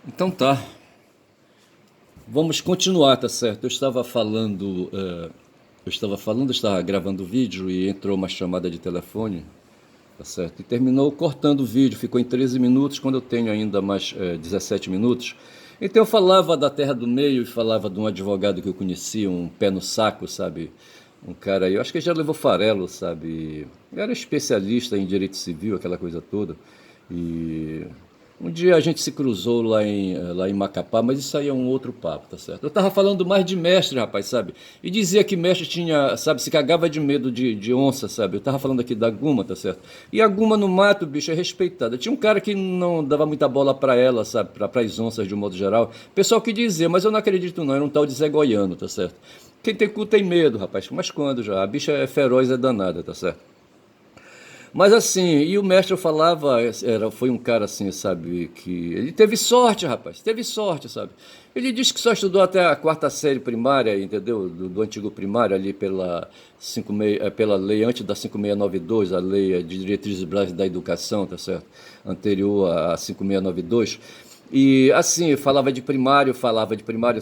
Então tá, vamos continuar, tá certo? Eu estava gravando o vídeo e entrou uma chamada de telefone, tá certo? E terminou cortando o vídeo, ficou em 13 minutos, quando eu tenho ainda mais 17 minutos. Então eu falava da Terra do Meio e falava de um advogado que eu conhecia, um pé no saco, sabe? Um cara aí, eu acho que ele já levou farelo, sabe? Era especialista em direito civil, aquela coisa toda. E um dia a gente se cruzou lá em Macapá, mas isso aí é um outro papo, tá certo? Eu tava falando mais de mestre, rapaz, sabe? E dizia que mestre tinha, sabe, se cagava de medo de onça, sabe? Eu tava falando aqui da Guma, tá certo? E a Guma no mato, bicho, é respeitada. Tinha um cara que não dava muita bola pra ela, sabe? Pra as onças de um modo geral. Pessoal que dizia, mas eu não acredito não, era um tal de Zé Goiano, tá certo? Quem tem cu tem medo, rapaz. Mas quando já? A bicha é feroz, é danada, tá certo? Mas assim, e o mestre eu falava, foi um cara assim, sabe, que ele teve sorte, rapaz, teve sorte, sabe? Ele disse que só estudou até a quarta série primária, entendeu? Do antigo primário, ali pela lei antes da 5692, a lei de diretrizes básicas da educação, tá certo? Anterior a 5692. E assim, falava de primário,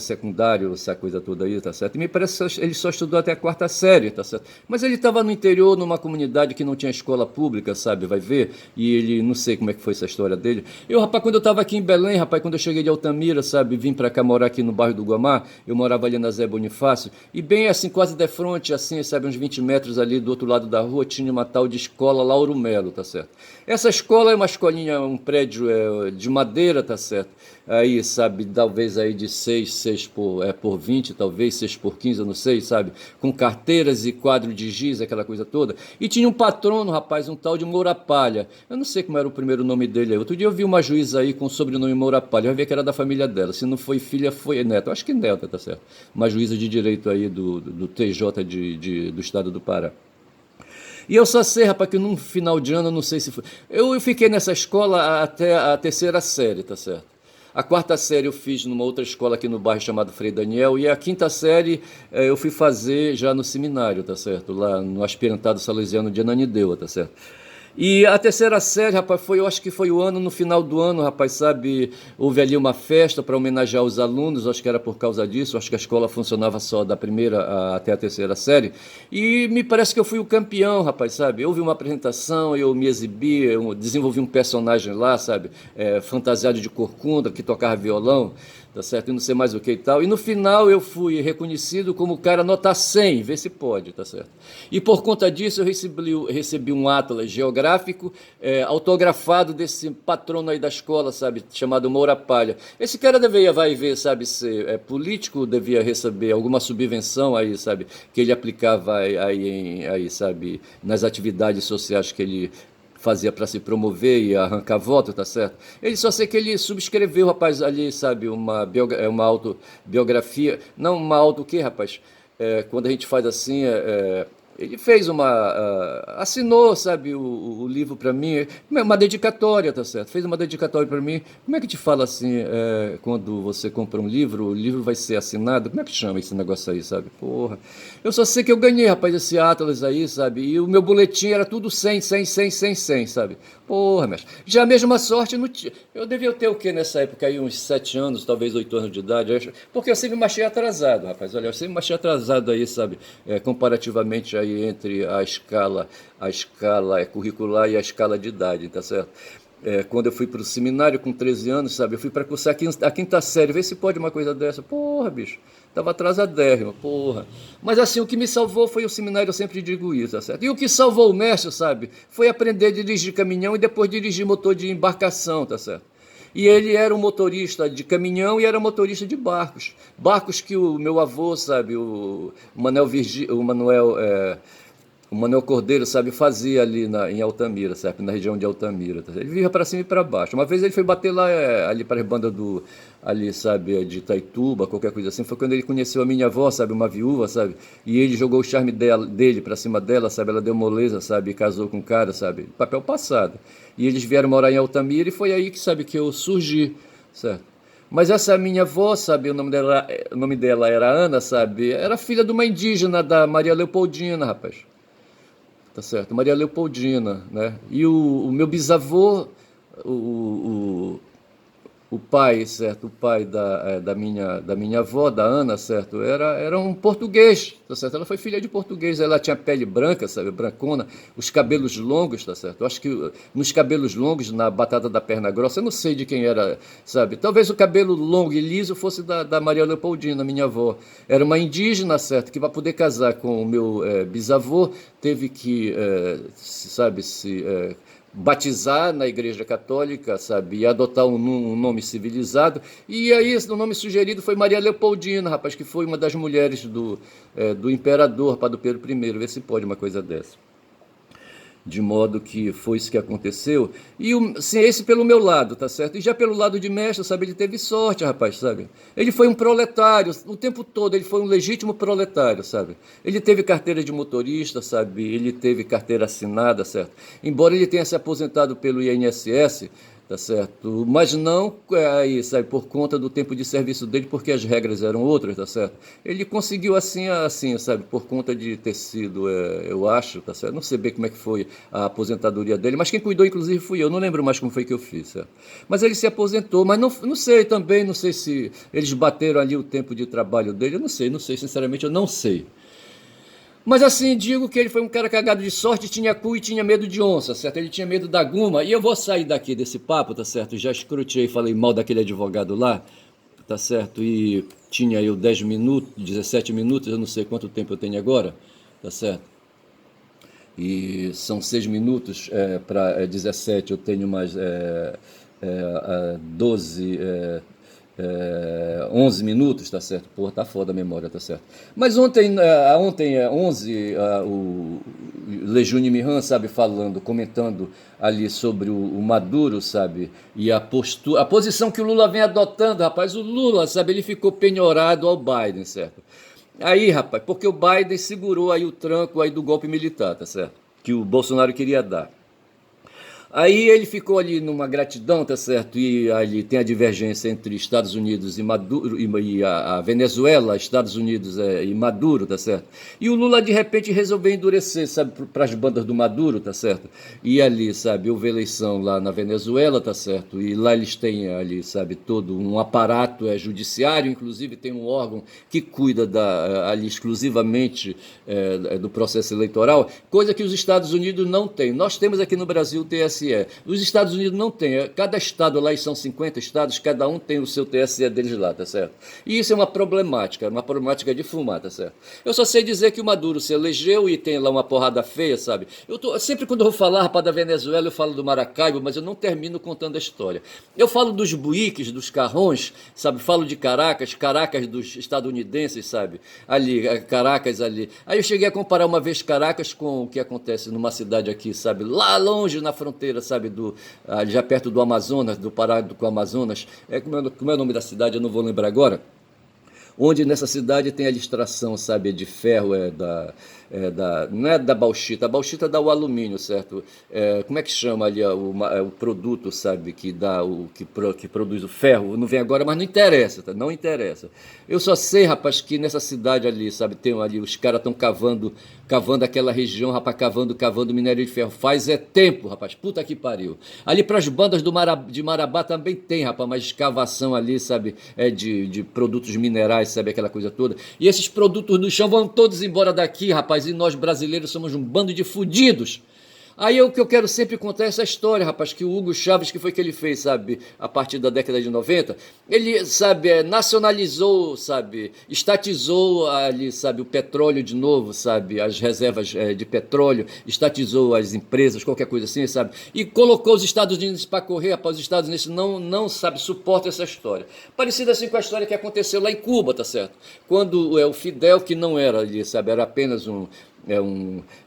secundário, essa coisa toda aí, tá certo? E me parece que ele só estudou até a quarta série, tá certo? Mas ele estava no interior, numa comunidade que não tinha escola pública, sabe? Vai ver. E ele, não sei como é que foi essa história dele. Eu, rapaz, quando eu estava aqui em Belém, rapaz, quando eu cheguei de Altamira, sabe? Vim para cá morar aqui no bairro do Guamá, eu morava ali na Zé Bonifácio. E bem assim, quase de frente, assim, sabe? Uns 20 metros ali do outro lado da rua, tinha uma tal de escola Lauro Melo, tá certo? Essa escola é uma escolinha, um prédio de madeira, tá certo? Aí, sabe, talvez aí de 6 por 20, talvez 6 por 15, eu não sei, sabe? Com carteiras e quadro de giz, aquela coisa toda. E tinha um patrono, rapaz, um tal de Moura Palha. Eu não sei como era o primeiro nome dele aí. Outro dia eu vi uma juíza aí com o sobrenome Moura Palha. Eu vi que era da família dela. Se não foi filha, foi neta. Eu acho que neta, tá certo? Uma juíza de direito aí do TJ do estado do Pará. E eu só sei, rapaz, que num final de ano, eu não sei se foi. Eu fiquei nessa escola até a terceira série, tá certo? A quarta série eu fiz numa outra escola aqui no bairro chamado Frei Daniel. E a quinta série eu fui fazer já no seminário, tá certo? Lá no aspirantado salesiano de Ananindeua, tá certo? E a terceira série, rapaz, eu acho que foi o ano, no final do ano, rapaz, sabe, houve ali uma festa para homenagear os alunos, acho que era por causa disso, acho que a escola funcionava só da primeira até a terceira série, e me parece que eu fui o campeão, rapaz, sabe, houve uma apresentação, eu me exibi, eu desenvolvi um personagem lá, sabe, fantasiado de corcunda, que tocava violão, tá certo? E não sei mais o que e tal. E no final eu fui reconhecido como o cara nota 100, vê se pode, tá certo? E por conta disso eu recebi um atlas geográfico autografado desse patrono aí da escola, sabe? Chamado Moura Palha. Esse cara deveria, vai ver, sabe, ser político, devia receber alguma subvenção aí, sabe? Que ele aplicava aí, sabe? Nas atividades sociais que ele fazia para se promover e arrancar voto, tá certo? Ele só sei que ele subscreveu, rapaz, ali, sabe, uma autobiografia, não uma auto o quê, rapaz? Quando a gente faz assim, ele fez assinou, sabe, o livro para mim, uma dedicatória, tá certo? Fez uma dedicatória para mim. Como é que te fala assim, quando você compra um livro, o livro vai ser assinado? Como é que chama esse negócio aí, sabe? Porra. Eu só sei que eu ganhei, rapaz, esse Atlas aí, sabe? E o meu boletim era tudo 100, 100, 100, 100, 100, sabe? Porra, mestre. Já a mesma sorte, eu devia ter o quê nessa época aí? Uns 7 anos, talvez 8 anos de idade. Porque eu sempre me achei atrasado, rapaz. Olha, eu sempre me achei atrasado aí, sabe? Comparativamente aí entre a escala curricular e a escala de idade, tá certo? Quando eu fui para o seminário com 13 anos, sabe? Eu fui para cursar a quinta série. Vê se pode uma coisa dessa. Porra, bicho. Tava atrasadérrimo, porra. Mas assim, o que me salvou foi o seminário, eu sempre digo isso, tá certo? E o que salvou o mestre, sabe? Foi aprender a dirigir caminhão e depois dirigir motor de embarcação, tá certo? E ele era um motorista de caminhão e era motorista de barcos. Barcos que o meu avô, sabe, o Manuel Cordeiro, sabe, fazia ali em Altamira, sabe, na região de Altamira. Tá? Ele via para cima e para baixo. Uma vez ele foi bater lá, ali para a banda ali, sabe, de Itaituba, qualquer coisa assim. Foi quando ele conheceu a minha avó, sabe, uma viúva, sabe, e ele jogou o charme dele para cima dela, sabe, ela deu moleza, sabe, e casou com o cara, sabe, papel passado. E eles vieram morar em Altamira e foi aí que, sabe, que eu surgi, certo? Mas essa minha avó, sabe, o nome dela era Ana, sabe, era filha de uma indígena da Maria Leopoldina, rapaz. Tá certo? Maria Leopoldina, né? E o meu bisavô, o, o, o pai, certo? O pai da minha avó, da Ana, certo? Era um português, tá certo? Ela foi filha de português, ela tinha pele branca, sabe? Brancona, os cabelos longos, tá certo? Eu acho que nos cabelos longos, na batata da perna grossa, eu não sei de quem era, sabe? Talvez o cabelo longo e liso fosse da Maria Leopoldina, minha avó. Era uma indígena, certo? Que para poder casar com o meu bisavô, teve que, sabe, se batizar na Igreja Católica, sabe, e adotar um nome civilizado. E aí o nome sugerido foi Maria Leopoldina, rapaz, que foi uma das mulheres do imperador, rapaz, do Pedro I. Vê se pode uma coisa dessa. De modo que foi isso que aconteceu. E sim, esse pelo meu lado, tá certo? E já pelo lado de Mestre, sabe, ele teve sorte, rapaz, sabe? Ele foi um proletário, o tempo todo ele foi um legítimo proletário, sabe? Ele teve carteira de motorista, sabe? Ele teve carteira assinada, certo? Embora ele tenha se aposentado pelo INSS, tá certo? Mas não aí, sabe, por conta do tempo de serviço dele, porque as regras eram outras, tá certo? Ele conseguiu assim, sabe, por conta de ter sido, eu acho, tá certo? Não sei bem como é que foi a aposentadoria dele, mas quem cuidou, inclusive, fui eu. Não lembro mais como foi que eu fiz, certo? Mas ele se aposentou, mas não sei também, não sei se eles bateram ali o tempo de trabalho dele, eu não sei, sinceramente, eu não sei. Mas assim, digo que ele foi um cara cagado de sorte, tinha cu e tinha medo de onça, certo? Ele tinha medo da guma. E eu vou sair daqui desse papo, tá certo? Já escrutei, falei mal daquele advogado lá, tá certo? E tinha eu 10 minutos, 17 minutos, eu não sei quanto tempo eu tenho agora, tá certo? E são 6 minutos para 17, eu tenho mais 12, 11 minutos, tá certo? Porra, tá foda a memória, tá certo? Mas ontem 11, o Lejune Mihan, sabe, falando, comentando ali sobre o Maduro, sabe? E a posição que o Lula vem adotando, rapaz, o Lula, sabe, ele ficou penhorado ao Biden, certo? Aí, rapaz, porque o Biden segurou aí o tranco aí do golpe militar, tá certo? Que o Bolsonaro queria dar. Aí ele ficou ali numa gratidão, tá certo? E ali tem a divergência entre Estados Unidos e Maduro e a Venezuela, Estados Unidos e Maduro, tá certo? E o Lula de repente resolveu endurecer, sabe, para as bandas do Maduro, tá certo? E ali, sabe, houve eleição lá na Venezuela, tá certo? E lá eles têm ali, sabe, todo um aparato judiciário, inclusive tem um órgão que cuida ali exclusivamente do processo eleitoral, coisa que os Estados Unidos não têm. Nós temos aqui no Brasil o TSE. Os Estados Unidos não têm. Cada estado lá, e são 50 estados, cada um tem o seu TSE deles lá, tá certo? E isso é uma problemática de fumar, tá certo? Eu só sei dizer que o Maduro se elegeu e tem lá uma porrada feia, sabe? Sempre quando eu vou falar, rapaz, da Venezuela, eu falo do Maracaibo, mas eu não termino contando a história. Eu falo dos buíques, dos carrões, sabe? Falo de Caracas dos estadunidenses, sabe? Ali, Caracas ali. Aí eu cheguei a comparar uma vez Caracas com o que acontece numa cidade aqui, sabe? Lá longe na fronteira, sabe, já perto do Amazonas, do Pará com o Amazonas, como é o nome da cidade, eu não vou lembrar agora, onde nessa cidade tem a extração, sabe, de ferro, não é da bauxita, a bauxita dá o alumínio, certo? Como é que chama ali o produto, sabe, que produz o ferro? Não vem agora, mas não interessa, tá? Não interessa. Eu só sei, rapaz, que nessa cidade ali, sabe, tem ali, os caras estão cavando aquela região, rapaz, cavando minério de ferro. Faz tempo, rapaz, puta que pariu. Ali para as bandas de Marabá também tem, rapaz, mas escavação ali, sabe, de produtos minerais, sabe, aquela coisa toda. E esses produtos do chão vão todos embora daqui, rapaz, e nós brasileiros somos um bando de fudidos. Aí o que eu quero sempre contar é essa história, rapaz, que o Hugo Chávez, que foi que ele fez, sabe, a partir da década de 90, ele, sabe, nacionalizou, sabe, estatizou ali, sabe, o petróleo de novo, sabe, as reservas de petróleo, estatizou as empresas, qualquer coisa assim, sabe, e colocou os Estados Unidos para correr, rapaz, os Estados Unidos não, sabe, suporta essa história. Parecido assim com a história que aconteceu lá em Cuba, tá certo? Quando o Fidel, que não era ali, sabe, era apenas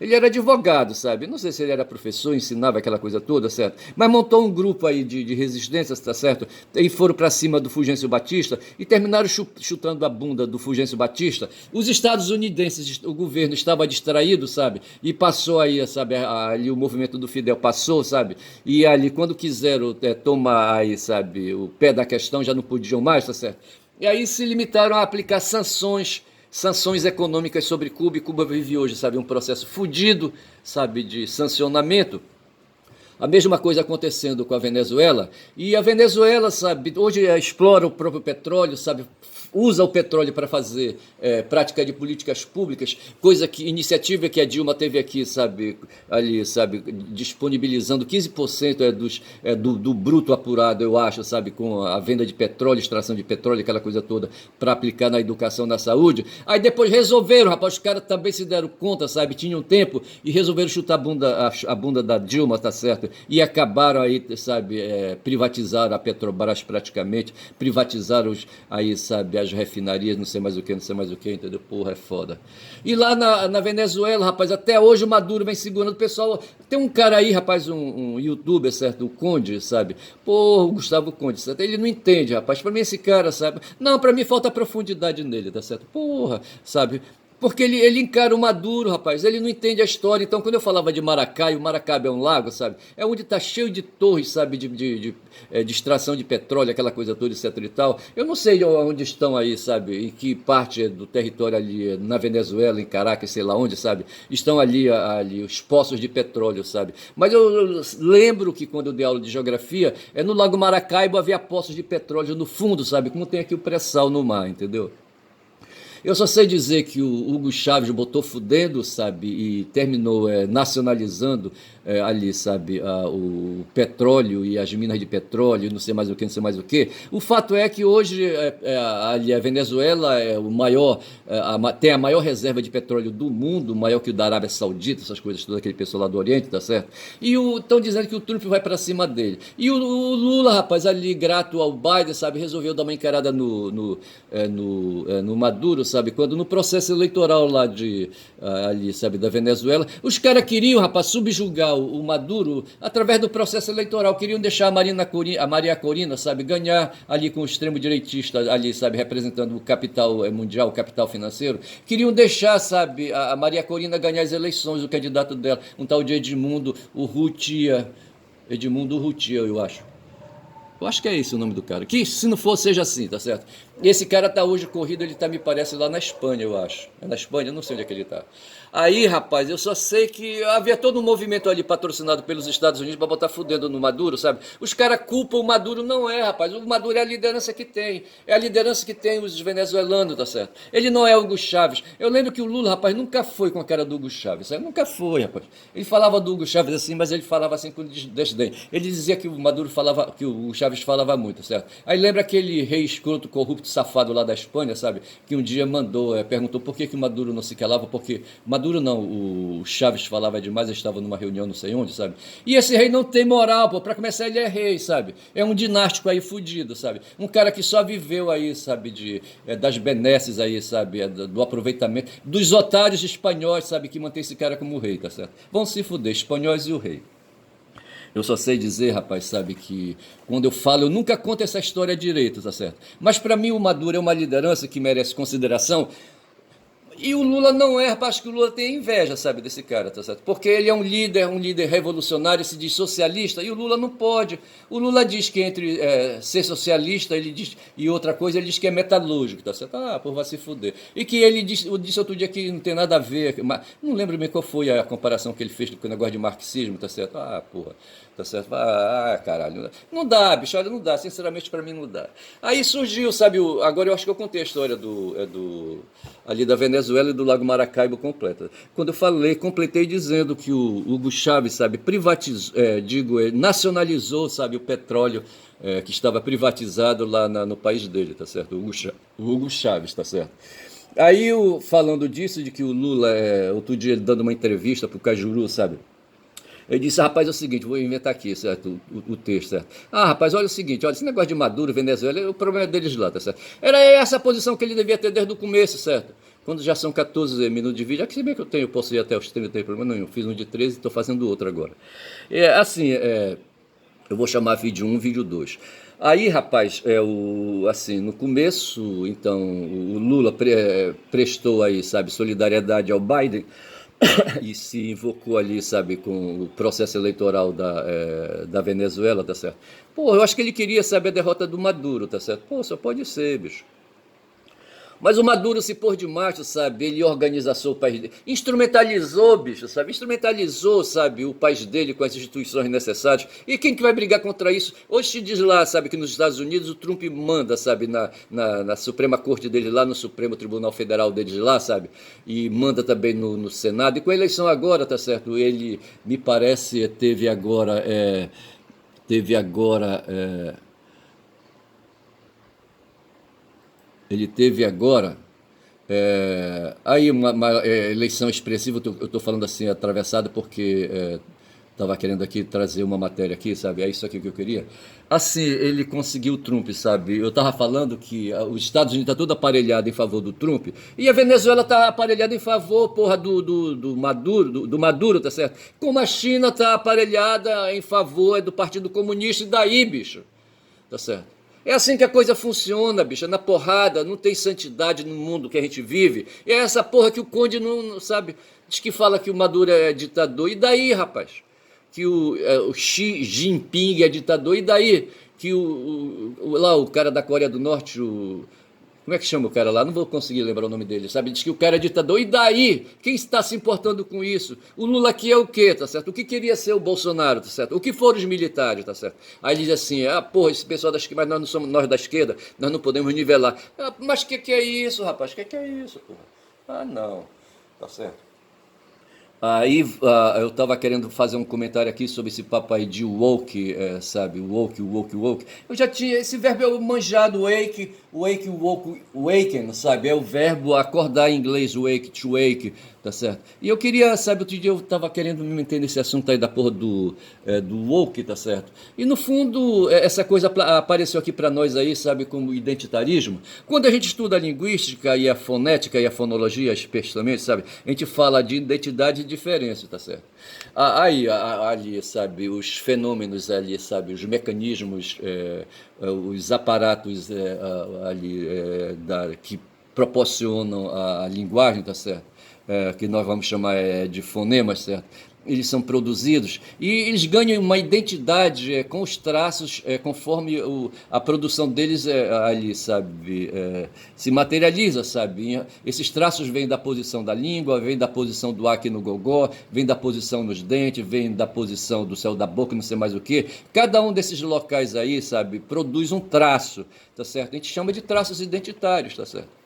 ele era advogado, sabe? Não sei se ele era professor, ensinava aquela coisa toda, certo? Mas montou um grupo aí de resistência, tá certo? E foram para cima do Fulgêncio Batista e terminaram chutando a bunda do Fulgêncio Batista. Os estadunidenses, o governo estava distraído, sabe? E passou aí, sabe? Ali o movimento do Fidel passou, sabe? E ali, quando quiseram tomar aí, sabe, o pé da questão, já não podiam mais, tá certo? E aí se limitaram a aplicar sanções econômicas sobre Cuba, e Cuba vive hoje, sabe, um processo fudido, sabe, de sancionamento. A mesma coisa acontecendo com a Venezuela, e a Venezuela, sabe, hoje explora o próprio petróleo, sabe, usa o petróleo para fazer prática de políticas públicas, iniciativa que a Dilma teve aqui, sabe, ali, sabe, disponibilizando 15% do bruto apurado, eu acho, sabe, com a venda de petróleo, extração de petróleo, aquela coisa toda, para aplicar na educação, na saúde. Aí depois resolveram, rapaz, os caras também se deram conta, sabe, tinham tempo e resolveram chutar a bunda da Dilma, tá certo? E acabaram aí, sabe, privatizaram a Petrobras praticamente, privatizaram aí, sabe, as refinarias, não sei mais o que, não sei mais o que, entendeu? Porra, é foda. E lá na Venezuela, rapaz, até hoje o Maduro vem segurando o pessoal. Tem um cara aí, rapaz, um youtuber, certo? O Conde, sabe? Porra, o Gustavo Conde, certo? Ele não entende, rapaz. Pra mim esse cara, sabe? Não, pra mim falta profundidade nele, tá certo? Porra, sabe? Porque ele encara o Maduro, rapaz, ele não entende a história. Então, quando eu falava de Maracaibo, Maracaibo é um lago, sabe? É onde está cheio de torres, sabe? De extração de petróleo, aquela coisa toda, etc e tal. Eu não sei onde estão aí, sabe? Em que parte do território ali, na Venezuela, em Caracas, sei lá onde, sabe? Estão ali os poços de petróleo, sabe? Mas eu lembro que quando eu dei aula de geografia, no Lago Maracaibo havia poços de petróleo no fundo, sabe? Como tem aqui o pré-sal no mar, entendeu? Eu só sei dizer que o Hugo Chávez botou fudendo, sabe, e terminou nacionalizando ali, sabe, o petróleo e as minas de petróleo, não sei mais o que, não sei mais o que. O fato é que hoje ali a Venezuela é o maior, tem a maior reserva de petróleo do mundo, maior que o da Arábia Saudita, essas coisas todas, aquele pessoal lá do Oriente, tá certo? E estão dizendo que o Trump vai para cima dele. E o Lula, rapaz, ali grato ao Biden, sabe, resolveu dar uma encarada no Maduro, sabe, quando no processo eleitoral lá ali, sabe, da Venezuela, os caras queriam, rapaz, subjugar o Maduro através do processo eleitoral, queriam deixar a Maria Corina, sabe, ganhar ali com o extremo direitista ali, sabe, representando o capital mundial, o capital financeiro, queriam deixar, sabe, a Maria Corina ganhar as eleições, o candidato dela, um tal de Edmundo Urrutia, eu acho. Eu acho que é esse o nome do cara. Que se não for, seja assim, tá certo? E esse cara tá hoje corrido, ele tá, me parece, lá na Espanha, eu acho. É na Espanha? Eu não sei onde é que ele tá. Aí, rapaz, eu só sei que havia todo um movimento ali patrocinado pelos Estados Unidos pra botar fudendo no Maduro, sabe? Os caras culpam o Maduro, não é, rapaz. O Maduro é a liderança que tem. É a liderança que tem os venezuelanos, tá certo? Ele não é o Hugo Chávez. Eu lembro que o Lula, rapaz, nunca foi com a cara do Hugo Chávez, sabe? Nunca foi, rapaz. Ele falava do Hugo Chávez assim, mas ele falava assim com desdém. Ele dizia que o Maduro falava, que o Hugo Chávez falava muito, certo? Aí lembra aquele rei escroto, corrupto, safado lá da Espanha, sabe? Que um dia perguntou por que o Maduro não se calava, porque Maduro não, o Chaves falava demais, ele estava numa reunião não sei onde, sabe? E esse rei não tem moral, pô, pra começar ele é rei, sabe? É um dinástico aí fudido, sabe? Um cara que só viveu aí, sabe, das benesses aí, sabe, do aproveitamento, dos otários espanhóis, sabe, que mantém esse cara como rei, tá certo? Vão se fuder, espanhóis e o rei. Eu só sei dizer, rapaz, sabe, que quando eu falo, eu nunca conto essa história direito, tá certo? Mas para mim o Maduro é uma liderança que merece consideração. E o Lula não é, rapaz, que o Lula tem inveja, sabe, desse cara, tá certo? Porque ele é um líder revolucionário, se diz socialista, e o Lula não pode. O Lula diz que entre ser socialista ele diz, e outra coisa, ele diz que é metalúrgico, tá certo? Ah, pô, vai se fuder. E que ele disse outro dia que não tem nada a ver, não lembro bem qual foi a comparação que ele fez com o negócio de marxismo, tá certo? Ah, porra. Tá certo? Ah, caralho. Não dá, bicho, olha, não dá. Sinceramente, pra mim, não dá. Aí surgiu, sabe, agora eu acho que eu contei a história ali da Venezuela e do Lago Maracaibo completa. Quando eu completei dizendo que o Hugo Chávez, sabe, nacionalizou, sabe, o petróleo que estava privatizado lá no país dele, tá certo? O Hugo Chávez, tá certo? Aí, falando disso, de que o Lula, outro dia, ele dando uma entrevista pro Cajuru, sabe? Ele disse, rapaz, é o seguinte, vou inventar aqui, certo, o texto, certo? Ah, rapaz, olha o seguinte, olha, esse negócio de Maduro, Venezuela, o problema é deles lá, tá certo? Era essa a posição que ele devia ter desde o começo, certo? Quando já são 14 minutos de vídeo, aqui se bem que eu posso ir até os 30, não tem problema nenhum, fiz um de 13 e estou fazendo outro agora. Eu vou chamar vídeo 1, vídeo 2. Aí, rapaz, assim, no começo, então, o Lula prestou aí, sabe, solidariedade ao Biden, e se invocou ali, sabe, com o processo eleitoral da Venezuela, tá certo? Pô, eu acho que ele queria saber a derrota do Maduro, tá certo? Pô, só pode ser, bicho. Mas o Maduro se pôs de macho, sabe? Ele organizou o país dele. Instrumentalizou, bicho, sabe? Instrumentalizou, sabe, o país dele com as instituições necessárias. E quem que vai brigar contra isso? Hoje se diz lá, sabe, que nos Estados Unidos o Trump manda, sabe, na Suprema Corte dele lá, no Supremo Tribunal Federal deles lá, sabe? E manda também no Senado. E com a eleição agora, tá certo? Ele, me parece, teve agora ele teve agora aí uma eleição expressiva. Eu estou falando assim atravessada porque estava querendo aqui trazer uma matéria aqui, sabe? É isso aqui que eu queria. Assim, ele conseguiu o Trump, sabe? Eu estava falando que os Estados Unidos está todo aparelhado em favor do Trump e a Venezuela está aparelhada em favor, porra, do Maduro, do Maduro, tá certo? Como a China está aparelhada em favor do Partido Comunista, e daí, bicho, tá certo? É assim que a coisa funciona, bicho, é na porrada, não tem santidade no mundo que a gente vive. É essa porra que o Conde não sabe, diz que fala que o Maduro é ditador. E daí, rapaz? Que o Xi Jinping é ditador. E daí? Que lá o cara da Coreia do Norte, como é que chama o cara lá? Não vou conseguir lembrar o nome dele, sabe? Diz que o cara é ditador. E daí? Quem está se importando com isso? O Lula aqui é o quê, tá certo? O que queria ser o Bolsonaro, tá certo? O que foram os militares, tá certo? Aí ele diz assim, porra, esse pessoal da esquerda, mas nós não somos nós da esquerda, nós não podemos nivelar. Mas que é isso, rapaz? Que é isso, porra? Não, tá certo. Aí eu estava querendo fazer um comentário aqui sobre esse papo aí de woke, sabe? Woke. Eu já tinha esse verbo manjado, woke, waken, sabe? É o verbo acordar em inglês, wake, to wake, tá certo? E eu queria, sabe, outro dia eu estava querendo me meter nesse assunto aí da porra do woke, tá certo? E no fundo, essa coisa apareceu aqui para nós aí, sabe, como identitarismo. Quando a gente estuda a linguística e a fonética e a fonologia, especialmente, sabe? A gente fala de identidade e diferença, tá certo? Aí, ali, sabe, os fenômenos ali, sabe, os mecanismos, os aparatos ali que proporcionam a linguagem, tá certo? Que nós vamos chamar de fonemas, certo? Eles são produzidos e eles ganham uma identidade com os traços conforme a produção deles ali, sabe, se materializa, sabe? Esses traços vêm da posição da língua, vêm da posição do aqui no gogó, vêm da posição nos dentes, vêm da posição do céu da boca, não sei mais o que. Cada um desses locais aí, sabe, produz um traço, tá certo? A gente chama de traços identitários, tá certo?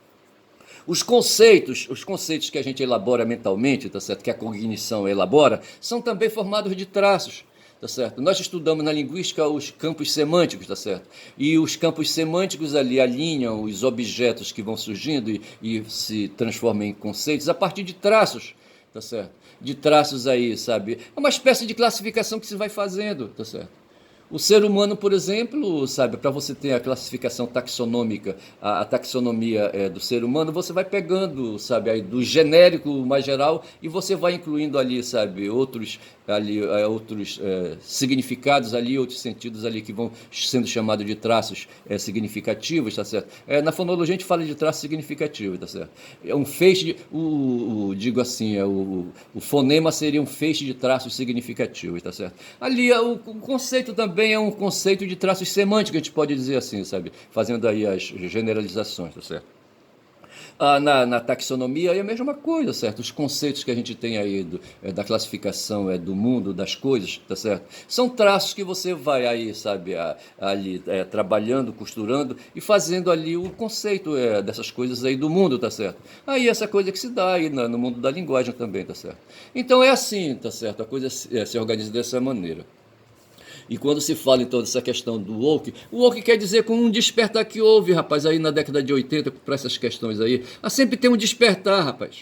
Os conceitos que a gente elabora mentalmente, tá certo? Que a cognição elabora, são também formados de traços, tá certo? Nós estudamos na linguística os campos semânticos, tá certo? E os campos semânticos ali alinham os objetos que vão surgindo e se transformam em conceitos a partir de traços, tá certo? De traços aí, sabe? É uma espécie de classificação que se vai fazendo, tá certo? O ser humano, por exemplo, sabe, para você ter a classificação taxonômica, a taxonomia do ser humano, você vai pegando, sabe, aí do genérico mais geral e você vai incluindo ali, sabe, outros significados ali, outros sentidos ali que vão sendo chamados de traços significativos, tá certo? Na fonologia a gente fala de traços significativos, tá certo? É um feixe, digo assim, o fonema seria um feixe de traços significativos, tá certo? Ali o conceito também é um conceito de traços semânticos, a gente pode dizer assim, sabe? Fazendo aí as generalizações, tá certo? Na taxonomia é a mesma coisa, certo? Os conceitos que a gente tem aí da classificação do mundo, das coisas, tá certo? São traços que você vai aí, sabe, ali trabalhando, costurando e fazendo ali o conceito dessas coisas aí do mundo, tá certo? Aí essa coisa que se dá aí no mundo da linguagem também, tá certo? Então é assim, tá certo? A coisa se organiza dessa maneira. E quando se fala então dessa questão do woke, o woke quer dizer com um despertar que houve, rapaz, aí na década de 80 para essas questões aí. Sempre tem um despertar, rapaz.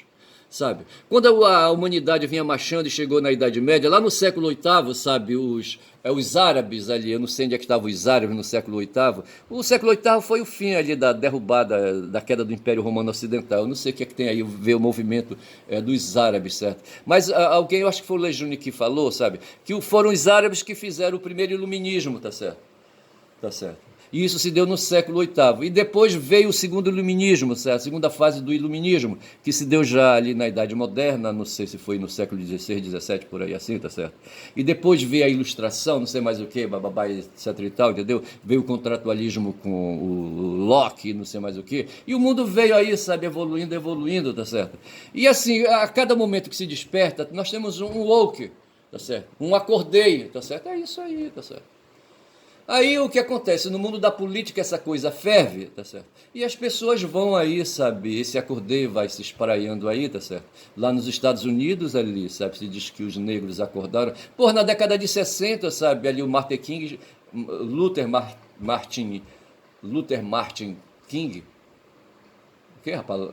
Sabe? Quando a humanidade vinha marchando e chegou na Idade Média, lá no século VIII, sabe, os árabes ali, eu não sei onde é que estavam os árabes no século VIII, o século VIII foi o fim ali da derrubada, da queda do Império Romano Ocidental. Eu não sei o que é que tem aí, ver o movimento dos árabes, certo? Mas alguém, eu acho que foi o Lejeune que falou, sabe, que foram os árabes que fizeram o primeiro iluminismo, tá certo? tá certo? E isso se deu no século VIII. E depois veio o segundo iluminismo, certo? A segunda fase do iluminismo, que se deu já ali na Idade Moderna, não sei se foi no século XVI, XVII, por aí assim, tá certo? E depois veio a Ilustração, não sei mais o que, bababá, etc e tal, entendeu? Veio o contratualismo com o Locke, não sei mais o que. E o mundo veio aí, sabe, evoluindo, evoluindo, tá certo? E assim, a cada momento que se desperta, nós temos um woke, tá certo? Um acordei, tá certo? É isso aí, tá certo? Aí o que acontece? No mundo da política essa coisa ferve, tá certo? E as pessoas vão aí, sabe? Esse acordeio vai se espraiando aí, tá certo? Lá nos Estados Unidos, ali, sabe? Se diz que os negros acordaram. Pô, na década de 60, sabe? Ali o Martin King, Luther Martin, Luther Martin King, o que, rapaz?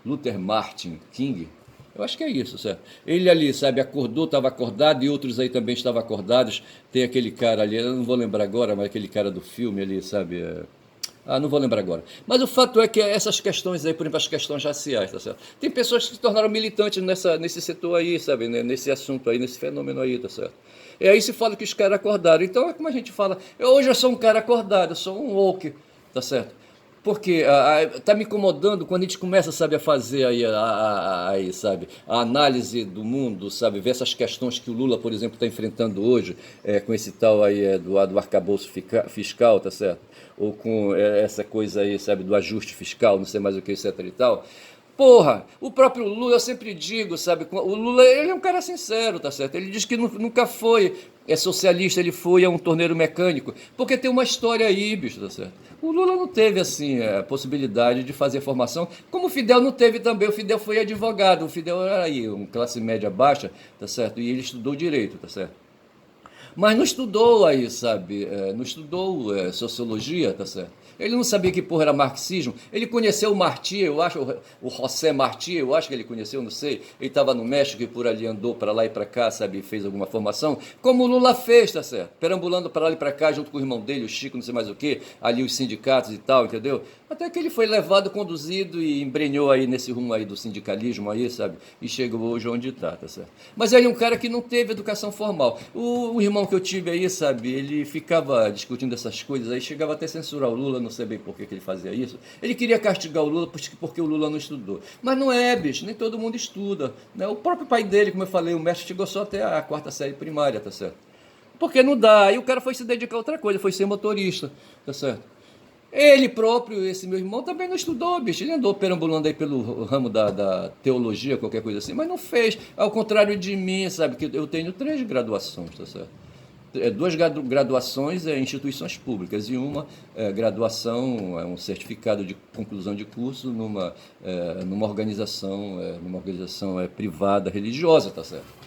Luther Martin King. Eu acho que é isso, certo? Ele ali, sabe, acordou, estava acordado e outros aí também estavam acordados. Tem aquele cara ali, eu não vou lembrar agora, mas aquele cara do filme ali, sabe? Não vou lembrar agora. Mas o fato é que essas questões aí, por exemplo, as questões raciais, tá certo? Tem pessoas que se tornaram militantes nesse setor aí, sabe? Né? Nesse assunto aí, nesse fenômeno aí, tá certo? E aí se fala que os caras acordaram. Então é como a gente fala, hoje eu sou um cara acordado, eu sou um woke, tá certo? Porque tá me incomodando quando a gente começa, sabe, a fazer aí, sabe, a análise do mundo, sabe, ver essas questões que o Lula, por exemplo, está enfrentando hoje, com esse tal aí do arcabouço fiscal, tá certo? Ou com essa coisa aí, sabe, do ajuste fiscal, não sei mais o que, etc e tal. Porra, o próprio Lula, eu sempre digo, sabe, o Lula, ele é um cara sincero, tá certo? Ele diz que nunca foi socialista, ele foi um torneiro mecânico, porque tem uma história aí, bicho, tá certo? O Lula não teve, assim, a possibilidade de fazer formação, como o Fidel não teve também, o Fidel foi advogado, o Fidel era aí, uma classe média baixa, tá certo? E ele estudou direito, tá certo? Mas não estudou aí, sabe? Não estudou sociologia, tá certo? Ele não sabia que porra era marxismo. Ele conheceu o Martí, eu acho, o José Martí, eu acho que ele conheceu, não sei. Ele estava no México e por ali andou para lá e para cá, sabe? Fez alguma formação. Como o Lula fez, tá certo? Perambulando para lá e para cá, junto com o irmão dele, o Chico, não sei mais o que, ali os sindicatos e tal, entendeu? Até que ele foi levado, conduzido e embrenhou aí nesse rumo aí do sindicalismo aí, sabe? E chegou hoje onde está, tá certo? Mas ele é um cara que não teve educação formal. O irmão que eu tive aí, sabe? Ele ficava discutindo essas coisas aí, chegava até a censurar o Lula, não sei bem por que ele fazia isso. Ele queria castigar o Lula porque o Lula não estudou. Mas não é, bicho, nem todo mundo estuda, né? O próprio pai dele, como eu falei, o mestre chegou só até a quarta série primária, tá certo? Porque não dá. Aí o cara foi se dedicar a outra coisa, foi ser motorista, tá certo? Ele próprio, esse meu irmão, também não estudou, bicho. Ele andou perambulando aí pelo ramo da teologia, qualquer coisa assim, mas não fez. Ao contrário de mim, sabe, que eu tenho 3 graduações, tá certo? 2 graduações em instituições públicas e uma graduação, um certificado de conclusão de curso numa organização privada religiosa, tá certo?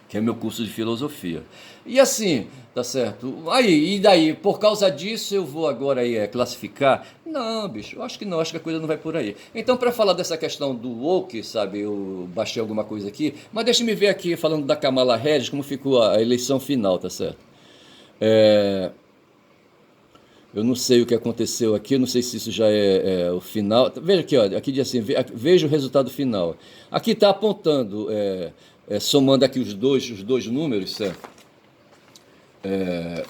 Que é meu curso de filosofia. E assim, tá certo? Aí, e daí, por causa disso eu vou agora aí classificar? Não, bicho, eu acho que não, acho que a coisa não vai por aí. Então, para falar dessa questão do woke, sabe, eu baixei alguma coisa aqui, mas deixa-me ver aqui, falando da Kamala Harris, como ficou a eleição final, tá certo? Eu não sei o que aconteceu aqui, eu não sei se isso já é o final. Veja aqui, ó, aqui diz assim, veja o resultado final. Aqui está apontando, somando aqui os dois números, certo?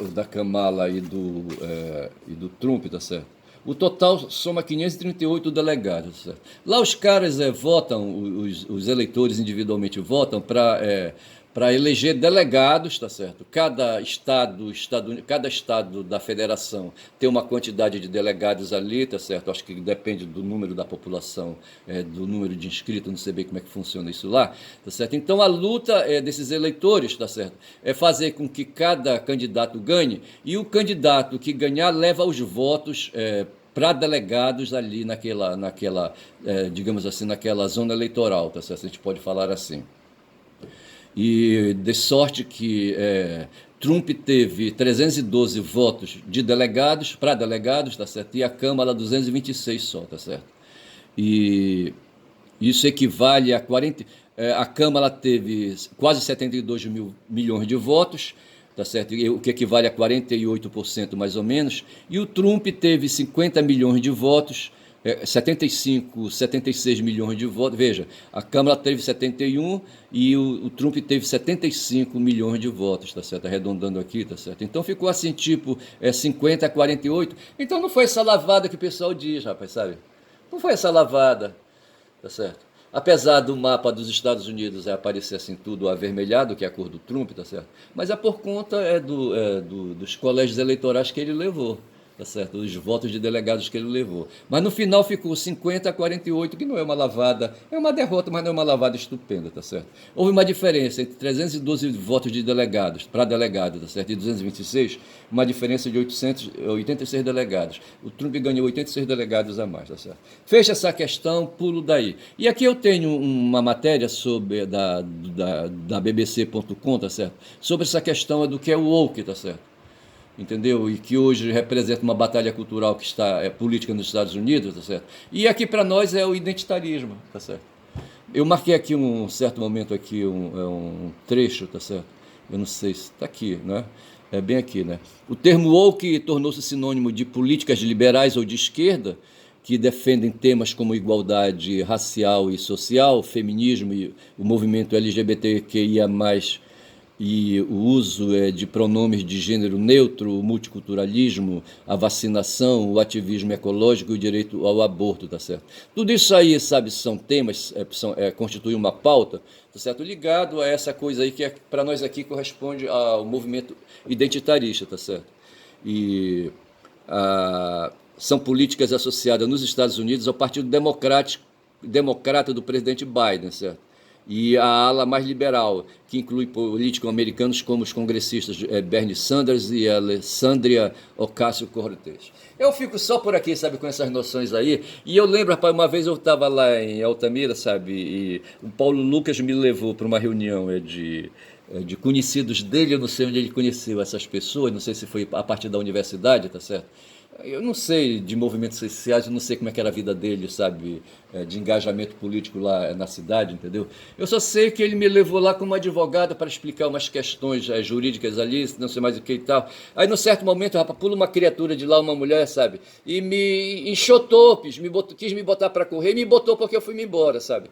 O da Kamala e do Trump, tá certo? O total soma 538 delegados, certo? Lá os caras votam, os eleitores individualmente votam para eleger delegados, tá certo? Cada estado da federação tem uma quantidade de delegados ali, tá certo? Acho que depende do número da população, do número de inscritos, não sei bem como é que funciona isso lá, tá certo? Então a luta desses eleitores, tá certo? É fazer com que cada candidato ganhe e o candidato que ganhar leva os votos para delegados ali digamos assim, naquela zona eleitoral, tá certo? A gente pode falar assim. E de sorte que Trump teve 312 votos de delegados, para delegados, tá certo? E a Câmara 226 só, tá certo? E isso equivale a 40. A Câmara teve quase 72 milhões de votos, tá certo? O que equivale a 48% mais ou menos. E o Trump teve 50 milhões de votos, 75, 76 milhões de votos. Veja, a Câmara teve 71 e o Trump teve 75 milhões de votos, tá certo? Arredondando aqui, tá certo? Então ficou assim, tipo, 50 a 48. Então não foi essa lavada que o pessoal diz, rapaz, sabe? Não foi essa lavada, tá certo? Apesar do mapa dos Estados Unidos aparecer assim tudo avermelhado, que é a cor do Trump, tá certo? Mas é por conta dos colégios eleitorais que ele levou, tá certo? Os votos de delegados que ele levou. Mas no final ficou 50 a 48, que não é uma lavada, é uma derrota, mas não é uma lavada estupenda, tá certo? Houve uma diferença entre 312 votos de delegados para delegado, tá certo? E 226, uma diferença de 886 delegados. O Trump ganhou 86 delegados a mais, tá certo? Fecha essa questão, pulo daí. E aqui eu tenho uma matéria sobre da BBC.com, tá certo? Sobre essa questão do que é o woke, tá certo? Entendeu? E que hoje representa uma batalha cultural que está política nos Estados Unidos, tá certo? E aqui para nós é o identitarismo, tá certo? Eu marquei aqui um certo momento aqui um trecho, tá certo? Eu não sei se está aqui, né? É bem aqui, né? O termo woke tornou-se sinônimo de políticas liberais ou de esquerda que defendem temas como igualdade racial e social, feminismo e o movimento LGBTQIA+, e o uso de pronomes de gênero neutro, o multiculturalismo, a vacinação, o ativismo ecológico e o direito ao aborto, tá certo? Tudo isso aí, sabe, são temas, constitui uma pauta, tá certo? Ligado a essa coisa aí que para nós aqui corresponde ao movimento identitarista, tá certo? E são políticas associadas nos Estados Unidos ao Partido Democrata do presidente Biden, certo? E a ala mais liberal, que inclui políticos americanos como os congressistas Bernie Sanders e Alexandria Ocasio-Cortez. Eu fico só por aqui, sabe, com essas noções aí. E eu lembro, rapaz, uma vez eu estava lá em Altamira, sabe, e o Paulo Lucas me levou para uma reunião de conhecidos dele. Eu não sei onde ele conheceu essas pessoas, não sei se foi a partir da universidade, tá certo? Eu não sei de movimentos sociais, eu não sei como é que era a vida dele, sabe, de engajamento político lá na cidade, entendeu? Eu só sei que ele me levou lá como advogado para explicar umas questões jurídicas ali, não sei mais o que e tal. Aí, num certo momento, rapaz, pula uma criatura de lá, uma mulher, sabe, e me enxotou, quis me botar para correr, e me botou porque eu fui me embora, sabe?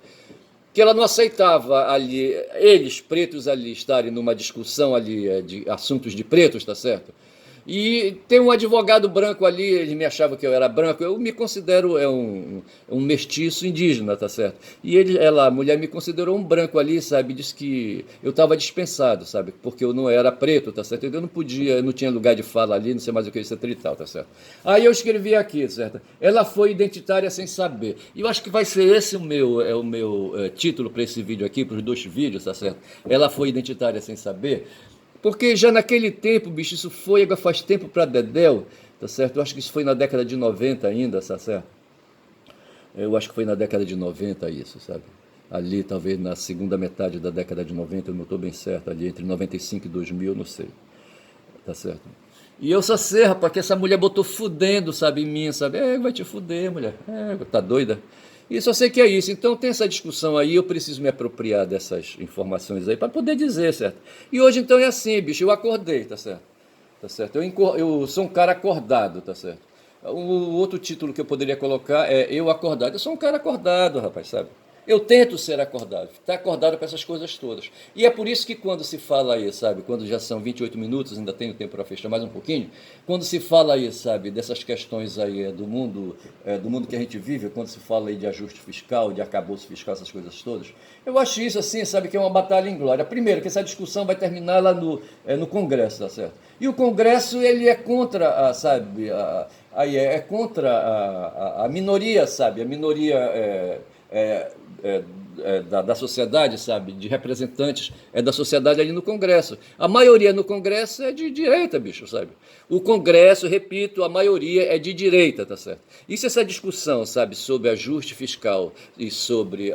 Que ela não aceitava ali, eles, pretos ali, estarem numa discussão ali de assuntos de pretos, tá certo? E tem um advogado branco ali, ele me achava que eu era branco, eu me considero um mestiço indígena, tá certo? E a mulher me considerou um branco ali, sabe? Disse que eu estava dispensado, sabe? Porque eu não era preto, tá certo? Eu não podia, eu não tinha lugar de fala ali, não sei mais o que, etc e tal, tá certo? Aí eu escrevi aqui, certo? Ela foi identitária sem saber. E eu acho que vai ser esse o meu título para esse vídeo aqui, para os dois vídeos, tá certo? Ela foi identitária sem saber. Porque já naquele tempo, bicho, isso foi, agora faz tempo para Dedéu, tá certo? Eu acho que isso foi na década de 90 ainda, tá certo? Eu acho que foi na década de 90 isso, sabe? Ali, talvez na segunda metade da década de 90, eu não estou bem certo, ali entre 95 e 2000, não sei, tá certo? E eu só sei, rapaz, que essa mulher botou fudendo, sabe, em mim, sabe? Vai te fuder, mulher. Tá doida? E só sei que é isso. Então tem essa discussão aí, eu preciso me apropriar dessas informações aí para poder dizer, certo? E hoje então é assim, bicho, eu acordei, tá certo? Tá certo? Eu sou um cara acordado, tá certo? O outro título que eu poderia colocar é Eu Acordado. Eu sou um cara acordado, rapaz, sabe? Eu tento ser acordado, estar acordado para essas coisas todas. E é por isso que quando se fala aí, sabe, quando já são 28 minutos, ainda tenho tempo para fechar mais um pouquinho, quando se fala aí, sabe, dessas questões aí do mundo que a gente vive, quando se fala aí de ajuste fiscal, de arcabouço fiscal, essas coisas todas, eu acho isso assim, sabe, que é uma batalha em glória. Primeiro, que essa discussão vai terminar lá no Congresso, tá certo? E o Congresso, ele é contra, sabe, é contra a minoria, sabe, a minoria da sociedade, sabe, de representantes da sociedade ali no Congresso. A maioria no Congresso é de direita, bicho, sabe? O Congresso, repito, a maioria é de direita, tá certo? E se essa discussão, sabe, sobre ajuste fiscal e sobre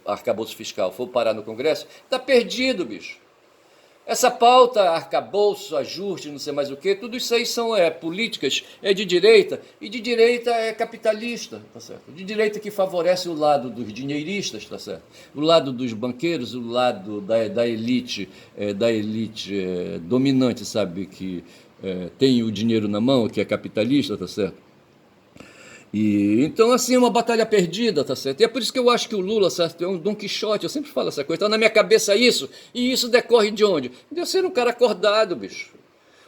arcabouço fiscal for parar no Congresso, tá perdido, bicho. Essa pauta, arcabouço, ajuste, não sei mais o que, tudo isso aí são políticas de direita, e de direita é capitalista, tá certo? De direita que favorece o lado dos dinheiristas, tá certo? O lado dos banqueiros, o lado da elite, dominante, sabe, que tem o dinheiro na mão, que é capitalista, tá certo? E então, assim, é uma batalha perdida, tá certo? E é por isso que eu acho que o Lula, certo, é um Dom Quixote, eu sempre falo essa coisa, tá na minha cabeça isso, e isso decorre de onde? De eu ser um cara acordado, bicho.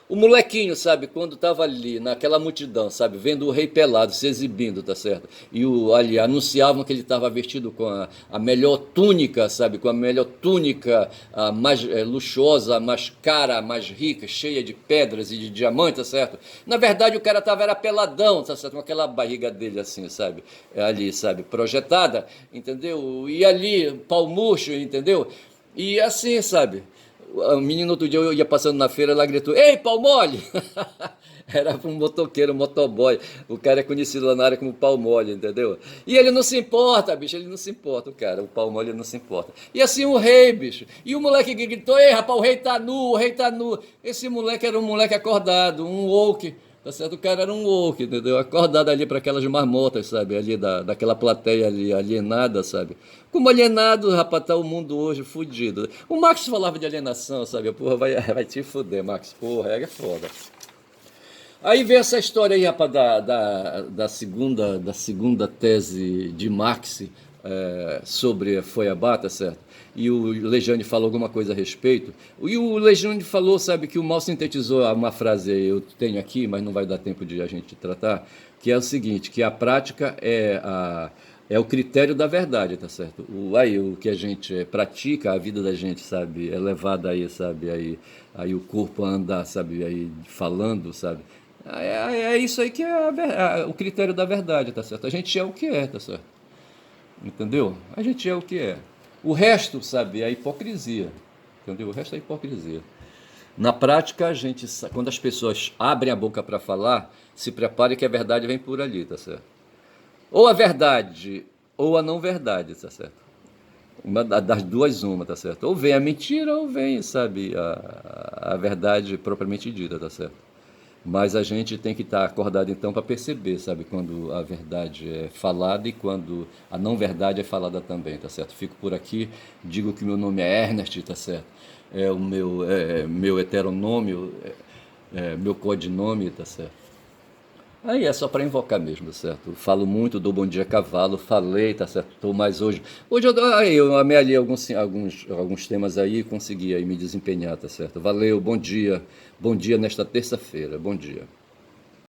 O molequinho, sabe, quando tava ali naquela multidão, sabe, vendo o rei pelado se exibindo, tá certo? E ali anunciavam que ele estava vestido com a melhor túnica, sabe, com a melhor túnica, a mais luxuosa, a mais cara, a mais rica, cheia de pedras e de diamantes, tá certo? Na verdade, o cara tava era peladão, tá certo? Com aquela barriga dele assim, sabe, ali, sabe, projetada, entendeu? E ali, pau murcho, entendeu? E assim, sabe? O menino outro dia eu ia passando na feira, ela gritou: Ei, pau mole! Era um motoqueiro, um motoboy. O cara é conhecido lá na área como pau mole, entendeu? E ele não se importa, bicho, ele não se importa, o cara. O pau mole não se importa. E assim o rei, bicho. E o moleque que gritou: Ei, rapaz, o rei tá nu, o rei tá nu. Esse moleque era um moleque acordado, um woke. Tá certo? O cara era um woke, entendeu? Acordado ali para aquelas marmotas, sabe? Ali daquela plateia ali, alienada, sabe? Como alienado, rapaz, tá o mundo hoje fudido. O Marx falava de alienação, sabe? Porra, vai te fuder, Marx. Porra, é foda. Aí vem essa história aí, rapaz, da segunda tese de Marx sobre Feuerbach, tá certo? E o Lejane falou alguma coisa a respeito. E o Lejane falou, sabe, que o mal sintetizou uma frase eu tenho aqui, mas não vai dar tempo de a gente tratar, que é o seguinte, que a prática é o critério da verdade, tá certo? O que a gente pratica, a vida da gente, sabe, é levada aí, sabe, aí o corpo a andar, sabe, aí falando, sabe? É isso aí que é o critério da verdade, tá certo? A gente é o que é, tá certo? Entendeu? A gente é o que é. O resto, sabe, é a hipocrisia. Entendeu? O resto é hipocrisia. Na prática, quando as pessoas abrem a boca para falar, se prepare que a verdade vem por ali, tá certo? Ou a verdade, ou a não verdade, tá certo? Uma das duas, uma, tá certo? Ou vem a mentira, ou vem, sabe, a verdade propriamente dita, tá certo? Mas a gente tem que estar acordado então para perceber, sabe, quando a verdade é falada e quando a não verdade é falada também, tá certo? Fico por aqui, digo que meu nome é Ernest, tá certo? É o meu heteronômio, meu codinome, tá certo? Aí é só para invocar mesmo, tá certo? Eu falo muito, dou bom dia cavalo, falei, tá certo? Tô mais hoje. Hoje eu amealhei alguns temas aí e consegui aí me desempenhar, tá certo? Valeu, bom dia nesta terça-feira, bom dia.